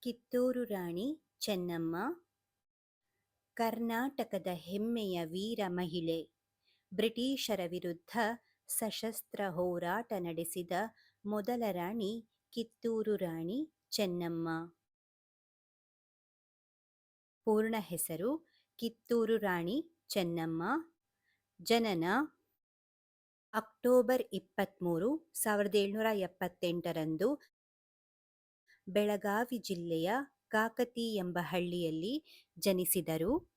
ಕಿತ್ತೂರು ರಾಣಿ ಚೆನ್ನಮ್ಮ ಕರ್ನಾಟಕದ ಹೆಮ್ಮೆಯ ವೀರ ಮಹಿಳೆ. ಬ್ರಿಟಿಷರ ವಿರುದ್ಧ ಸಶಸ್ತ್ರ ಹೋರಾಟ ನಡೆಸಿದ ಮೊದಲ ರಾಣಿ ಕಿತ್ತೂರು ರಾಣಿ ಚೆನ್ನಮ್ಮ. ಪೂರ್ಣ ಹೆಸರು ಕಿತ್ತೂರು ರಾಣಿ ಚೆನ್ನಮ್ಮ. ಜನನ ಅಕ್ಟೋಬರ್ 23, 1778 ಬೆಳಗಾವಿ ಜಿಲ್ಲೆಯ ಕಾಕತಿ ಎಂಬ ಹಳ್ಳಿಯಲ್ಲಿ ಜನಿಸಿದರು.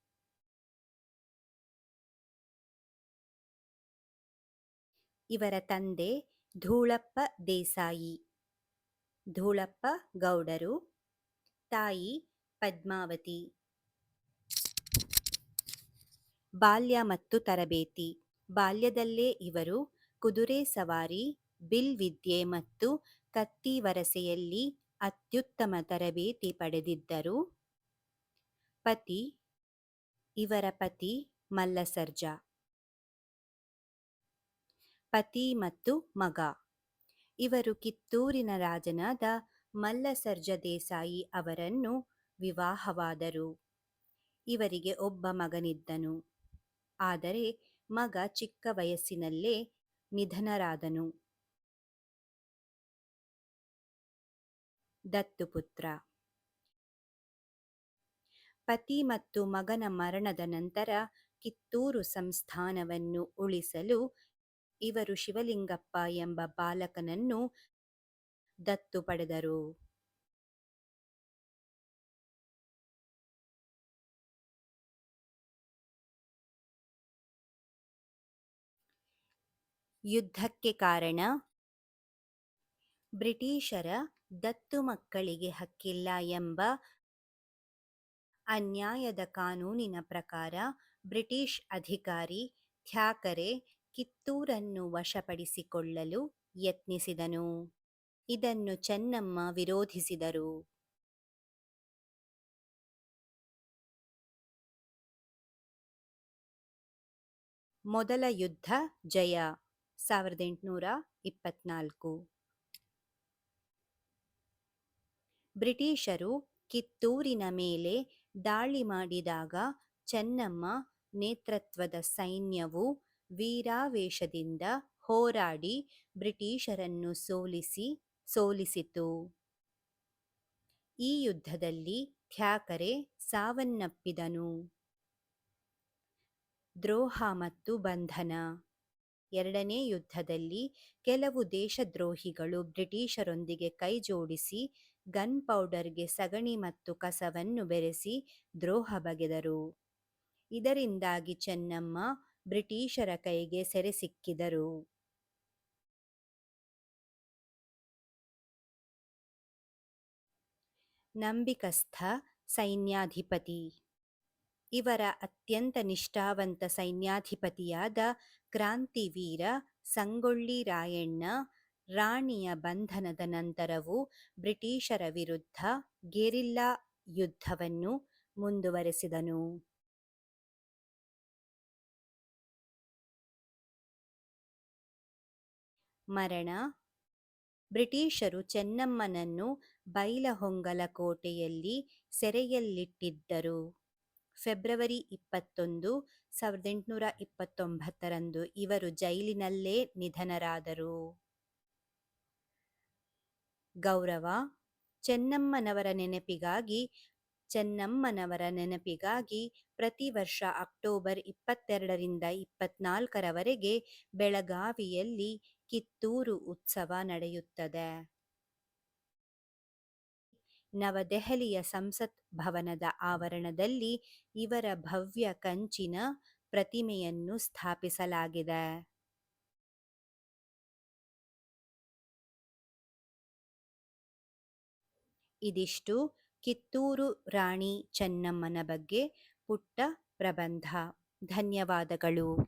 ಇವರ ತಂದೆ ಧೂಳಪ್ಪ ದೇಸಾಯಿ, ಧೂಳಪ್ಪ ಗೌಡರು, ತಾಯಿ ಪದ್ಮಾವತಿ. ಬಾಲ್ಯ ಮತ್ತು ತರಬೇತಿ. ಬಾಲ್ಯದಲ್ಲೇ ಇವರು ಕುದುರೆ ಸವಾರಿ, ಬಿಲ್ವಿದ್ಯೆ ಮತ್ತು ಕತ್ತಿವರಸೆಯಲ್ಲಿ ಅತ್ಯುತ್ತಮ ತರಬೇತಿ ಪಡೆದಿದ್ದರು. ಪತಿ. ಇವರ ಪತಿ ಮಲ್ಲಸರ್ಜಾ. ಪತಿ ಮತ್ತು ಮಗ. ಇವರು ಕಿತ್ತೂರಿನ ರಾಜನಾದ ಮಲ್ಲಸರ್ಜ ದೇಸಾಯಿ ಅವರನ್ನು ವಿವಾಹವಾದರು. ಇವರಿಗೆ ಒಬ್ಬ ಮಗನಿದ್ದನು. ಆದರೆ ಮಗ ಚಿಕ್ಕ ವಯಸ್ಸಿನಲ್ಲೇ ನಿಧನರಾದನು. ದತ್ತುಪುತ್ರ. ಪತಿ ಮತ್ತು ಮಗನ ಮರಣದ ನಂತರ ಕಿತ್ತೂರು ಸಂಸ್ಥಾನವನ್ನು ಉಳಿಸಲು ಇವರು ಶಿವಲಿಂಗಪ್ಪ ಎಂಬ ಬಾಲಕನನ್ನು ದತ್ತು ಪಡೆದರು. ಯುದ್ಧಕ್ಕೆ ಕಾರಣ. ಬ್ರಿಟಿಷರ ದತ್ತು ಮಕ್ಕಳಿಗೆ ಹಕ್ಕಿಲ್ಲ ಎಂಬ ಅನ್ಯಾಯದ ಕಾನೂನಿನ ಪ್ರಕಾರ ಬ್ರಿಟಿಷ್ ಅಧಿಕಾರಿ ಥ್ಯಾಕರೆ ಕಿತ್ತೂರನ್ನು ವಶಪಡಿಸಿಕೊಳ್ಳಲು ಯತ್ನಿಸಿದನು. ಇದನ್ನು ಚೆನ್ನಮ್ಮ ವಿರೋಧಿಸಿದರು. ಮೊದಲ ಯುದ್ಧ ಜಯ 1824. ಬ್ರಿಟಿಷರು ಕಿತ್ತೂರಿನ ಮೇಲೆ ದಾಳಿ ಮಾಡಿದಾಗ ಚೆನ್ನಮ್ಮ ನೇತೃತ್ವದ ಸೈನ್ಯವು ವೀರಾವೇಶದಿಂದ ಹೋರಾಡಿ ಬ್ರಿಟಿಷರನ್ನು ಸೋಲಿಸಿತು. ಈ ಯುದ್ಧದಲ್ಲಿ ಥ್ಯಾಕರೆ ಸಾವನ್ನಪ್ಪಿದನು. ದ್ರೋಹ ಮತ್ತು ಬಂಧನ. ಎರಡನೇ ಯುದ್ಧದಲ್ಲಿ ಕೆಲವು ದೇಶದ್ರೋಹಿಗಳು ಬ್ರಿಟಿಷರೊಂದಿಗೆ ಕೈಜೋಡಿಸಿ ಗನ್ ಪೌಡರ್ಗೆ ಸಗಣಿ ಮತ್ತು ಕಸವನ್ನು ಬೆರೆಸಿ ದ್ರೋಹ ಬಗೆದರು. ಇದರಿಂದಾಗಿ ಚೆನ್ನಮ್ಮ ಬ್ರಿಟಿಷರ ಕೈಗೆ ಸೆರೆಸಿಕ್ಕಿದರು. ನಂಬಿಕಸ್ಥ ಸೈನ್ಯಾಧಿಪತಿ. ಇವರ ಅತ್ಯಂತ ನಿಷ್ಠಾವಂತ ಸೈನ್ಯಾಧಿಪತಿಯಾದ ಕ್ರಾಂತಿವೀರ ಸಂಗೊಳ್ಳಿ ರಾಯಣ್ಣ ರಾಣಿಯ ಬಂಧನದ ನಂತರವೂ ಬ್ರಿಟಿಷರ ವಿರುದ್ಧ ಗೆರಿಲ್ಲಾ ಯುದ್ಧವನ್ನು ಮುಂದುವರೆಸಿದನು. ಮರಣ. ಬ್ರಿಟಿಷರು ಚೆನ್ನಮ್ಮನನ್ನು ಬೈಲಹೊಂಗಲ ಕೋಟೆಯಲ್ಲಿ ಸೆರೆಯಲ್ಲಿಟ್ಟಿದ್ದರು. ಫೆಬ್ರವರಿ 21, 1829 ಇವರು ಜೈಲಿನಲ್ಲೇ ನಿಧನರಾದರು. ಗೌರವ. ಚೆನ್ನಮ್ಮನವರ ನೆನಪಿಗಾಗಿ ಪ್ರತಿ ವರ್ಷ ಅಕ್ಟೋಬರ್ 22ರಿಂದ 24ರವರೆಗೆ ಬೆಳಗಾವಿಯಲ್ಲಿ ಕಿತ್ತೂರು ಉತ್ಸವ ನಡೆಯುತ್ತದೆ. ನವದೆಹಲಿಯ ಸಂಸತ್ ಭವನದ ಆವರಣದಲ್ಲಿ ಇವರ ಭವ್ಯ ಕಂಚಿನ ಪ್ರತಿಮೆಯನ್ನು ಸ್ಥಾಪಿಸಲಾಗಿದೆ. ಇದಿಷ್ಟು ಕಿತ್ತೂರು ರಾಣಿ ಚೆನ್ನಮ್ಮನ ಬಗ್ಗೆ ಪುಟ್ಟ ಪ್ರಬಂಧ. ಧನ್ಯವಾದಗಳು.